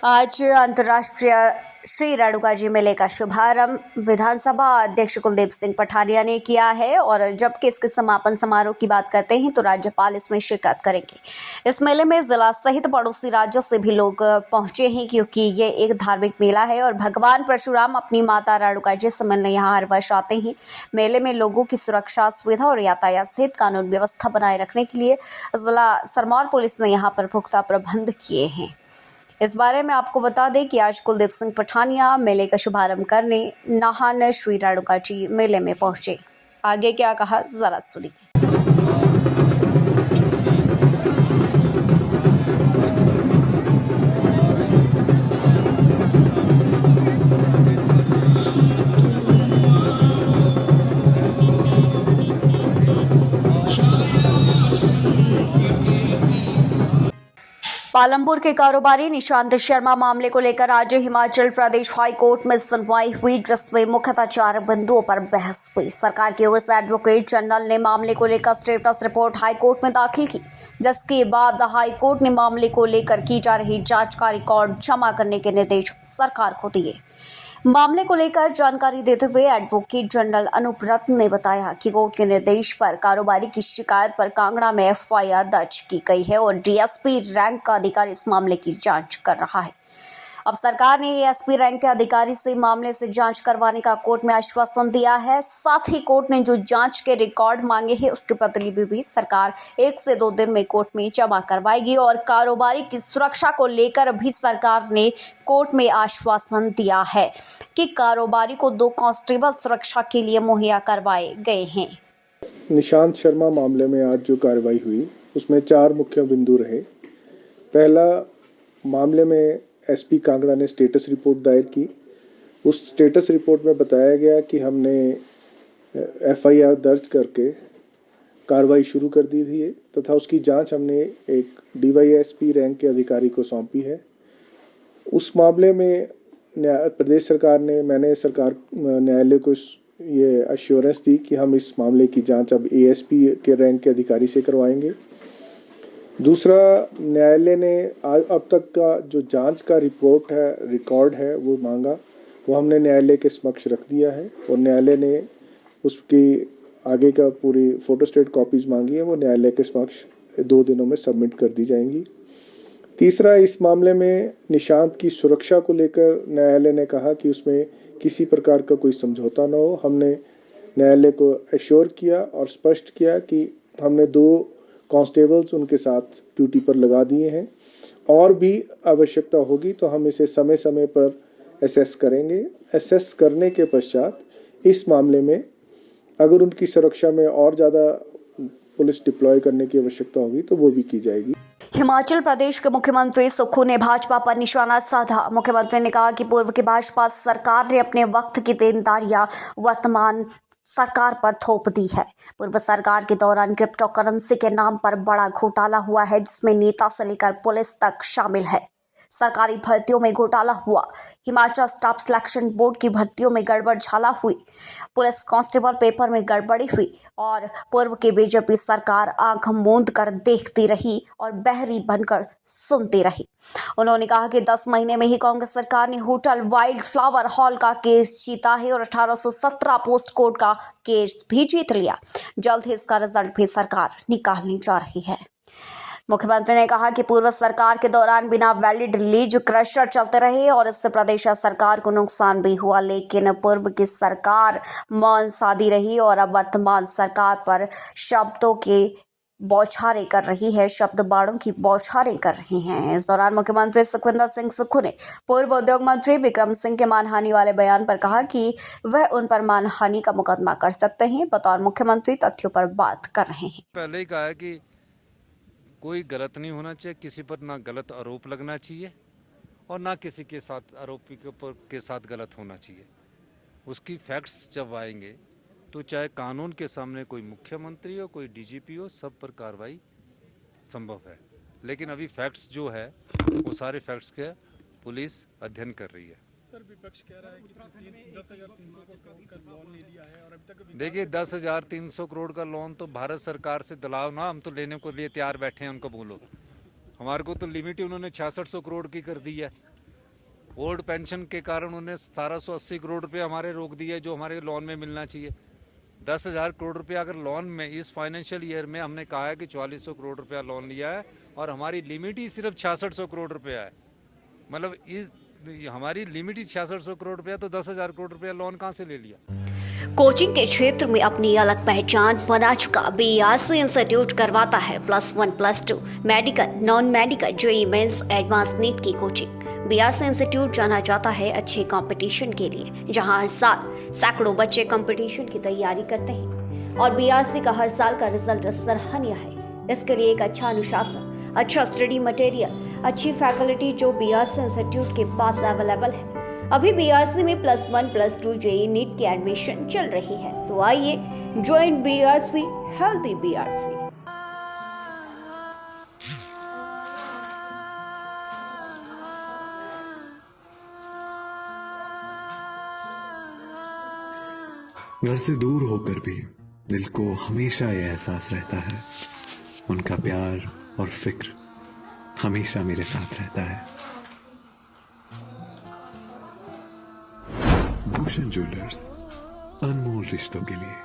आज अंतर्राष्ट्रीय श्री रेणुका जी मेले का शुभारंभ विधानसभा अध्यक्ष कुलदीप सिंह पठानिया ने किया है और जबकि इसके समापन समारोह की बात करते हैं तो राज्यपाल इसमें शिरकत करेंगे। इस मेले में जिला सहित पड़ोसी राज्यों से भी लोग पहुंचे हैं क्योंकि ये एक धार्मिक मेला है और भगवान परशुराम अपनी माता रेणुका जी से मिलने यहाँ हर वर्ष आते हैं। मेले में लोगों की सुरक्षा, सुविधा और यातायात सहित कानून व्यवस्था बनाए रखने के लिए जिला सिरमौर पुलिस ने यहाँ पर पुख्ता प्रबंध किए हैं। इस बारे में आपको बता दें कि आज कुलदीप सिंह पठानिया मेले का शुभारंभ करने नाहन श्री रेणुका जी मेले में पहुंचे। आगे क्या कहा जरा सुनिए। पालमपुर के कारोबारी निशांत शर्मा मामले को लेकर आज हिमाचल प्रदेश हाई कोर्ट में सुनवाई हुई, जिसमें मुख्यतः 4 बिंदुओं पर बहस हुई। सरकार की ओर से एडवोकेट जनरल ने मामले को लेकर स्टेटस रिपोर्ट हाई कोर्ट में दाखिल की, जिसके बाद हाई कोर्ट ने मामले को लेकर की जा रही जांच का रिकॉर्ड जमा करने के निर्देश सरकार को दिए। मामले को लेकर जानकारी देते हुए एडवोकेट जनरल अनूप रत्न ने बताया कि कोर्ट के निर्देश पर कारोबारी की शिकायत पर कांगड़ा में एफआईआर दर्ज की गई है और डीएसपी रैंक का अधिकारी इस मामले की जांच कर रहा है। अब सरकार ने एएसपी रैंक के अधिकारी से मामले से जांच करवाने का कोर्ट में आश्वासन दिया है। साथ ही कोर्ट ने जो जांच के रिकॉर्ड मांगे हैं उसकी प्रतिलिपि भी सरकार 1 से 2 दिन में कोर्ट में जमा करवाएगी और कारोबारी की सुरक्षा को लेकर भी सरकार ने कोर्ट में आश्वासन दिया है कि कारोबारी को 2 कांस्टेबल सुरक्षा के लिए मुहैया करवाए गए हैं। निशांत शर्मा मामले में आज जो कार्रवाई हुई उसमें 4 मुख्य बिंदु रहे। पहला, मामले में एसपी कांगड़ा ने स्टेटस रिपोर्ट दायर की। उस स्टेटस रिपोर्ट में बताया गया कि हमने एफआईआर दर्ज करके कार्रवाई शुरू कर दी थी तथा उसकी जांच हमने एक डीवाईएसपी रैंक के अधिकारी को सौंपी है। उस मामले में प्रदेश सरकार ने न्यायालय को ये अश्योरेंस दी कि हम इस मामले की जांच अब एएसपी के रैंक के अधिकारी से करवाएंगे। दूसरा, न्यायालय ने अब तक का जो जांच का रिकॉर्ड है वो मांगा, वो हमने न्यायालय के समक्ष रख दिया है और न्यायालय ने उसकी आगे का पूरी फोटोस्टेट कॉपीज मांगी है, वो न्यायालय के समक्ष 2 दिनों में सबमिट कर दी जाएंगी। तीसरा, इस मामले में निशांत की सुरक्षा को लेकर न्यायालय ने कहा कि उसमें किसी प्रकार का कोई समझौता न हो। हमने न्यायालय को एश्योर किया और स्पष्ट किया कि हमने 2 कांस्टेबल्स उनके साथ ड्यूटी पर लगा दिए हैं और भी आवश्यकता होगी तो हम इसे समय समय पर एसेस करेंगे। एसेस करने के पश्चात इस मामले में अगर उनकी सुरक्षा में और ज़्यादा पुलिस डिप्लॉय करने की आवश्यकता होगी तो वो भी की जाएगी। हिमाचल प्रदेश के मुख्यमंत्री सुक्खू ने भाजपा पर निशाना साधा। मुख्यमंत्री ने कहा कि पूर्व की भाजपा सरकार ने अपने वक्त की देनदारियां वर्तमान सरकार पर थोप दी है। पूर्व सरकार के दौरान क्रिप्टो करेंसी के नाम पर बड़ा घोटाला हुआ है, जिसमें नेता से लेकर पुलिस तक शामिल है। सरकारी भर्तियों में घोटाला हुआ, हिमाचल स्टाफ सिलेक्शन बोर्ड की भर्तियों में गड़बड़ झाला हुई, पुलिस कांस्टेबल पेपर में गड़बड़ी हुई और पूर्व की बीजेपी सरकार आंख मूंद कर देखती रही और बहरी बनकर सुनती रही। उन्होंने कहा कि 10 महीने में ही कांग्रेस सरकार ने होटल वाइल्ड फ्लावर हॉल का केस जीता है और 1817 पोस्ट कोड का केस भी जीत लिया। जल्द ही इसका रिजल्ट भी सरकार निकालने जा रही है। मुख्यमंत्री ने कहा कि पूर्व सरकार के दौरान बिना वैलिड लीज क्रशर चलते रहे और इससे प्रदेश सरकार को नुकसान भी हुआ, लेकिन पूर्व की सरकार मौन साधी रही और अब वर्तमान सरकार पर शब्दों के बौछारें कर रही है, शब्द बाणों की बौछारें कर रही हैं। इस दौरान मुख्यमंत्री सुखविंदर सिंह सुक्खू ने पूर्व उद्योग मंत्री विक्रम सिंह के मानहानि वाले बयान पर कहा कि वह उन पर मानहानि का मुकदमा कर सकते हैं। बतौर मुख्यमंत्री तथ्यों पर बात कर रहे हैं। पहले ही कहा है कि कोई गलत नहीं होना चाहिए, किसी पर ना गलत आरोप लगना चाहिए और ना किसी के साथ आरोपी के साथ गलत होना चाहिए। उसकी फैक्ट्स जब आएंगे तो चाहे कानून के सामने कोई मुख्यमंत्री हो, कोई डीजीपी हो, सब पर कार्रवाई संभव है। लेकिन अभी फैक्ट्स जो है वो सारे फैक्ट्स के पुलिस अध्ययन कर रही है। सर, विपक्ष कह रहा है कि 10,300 करोड़ का लोन ले लिया है और अभी तक देखिए 10,300 करोड़ का लोन तो भारत सरकार से दिलाओ ना, हम तो लेने को लिए तैयार बैठे हैं, उनको बोलो। हमारे को तो लिमिट ही उन्होंने 6600 करोड़ की कर दी है। ओल्ड पेंशन के कारण उन्हें 1780 करोड़ रुपए हमारे रोक दिए जो हमारे लोन में मिलना चाहिए। 10,000 करोड़ रुपया अगर लोन में इस फाइनेंशियल ईयर में हमने कहा है कि 4400 करोड़ रुपया लोन लिया है और हमारी लिमिट ही सिर्फ 6600 करोड़ रुपया है। मतलब इस हमारी लिमिट ही 6600 करोड़ रुपया, तो 10,000 करोड़ रुपया लोन कहाँ से ले लिया। कोचिंग के क्षेत्र में अपनी अलग पहचान बना चुका BRC इंस्टीट्यूट करवाता है +1 +2 medical, non medical, JEE mains, advance NEET की कोचिंग। BRC इंस्टीट्यूट जाना जाता है अच्छे कंपटीशन के लिए, जहां हर साल सैकड़ों बच्चे कंपटीशन की तैयारी करते हैं और BRC का हर साल का रिजल्ट सराहनीय है। इसके लिए एक अच्छा अनुशासन, अच्छा स्टडी मटेरियल, अच्छी फैकल्टी जो BRC इंस्टीट्यूट के पास अवेलेबल है। अभी BRC में +1 +2 JEE नीट की एडमिशन चल रही है, तो आइए ज्वाइन BRC, हेल्दी BRC। घर से दूर होकर भी दिल को हमेशा ये एहसास रहता है, उनका प्यार और फिक्र हमेशा मेरे साथ रहता है। भूषण ज्वेलर्स, अनमोल रिश्तों के लिए।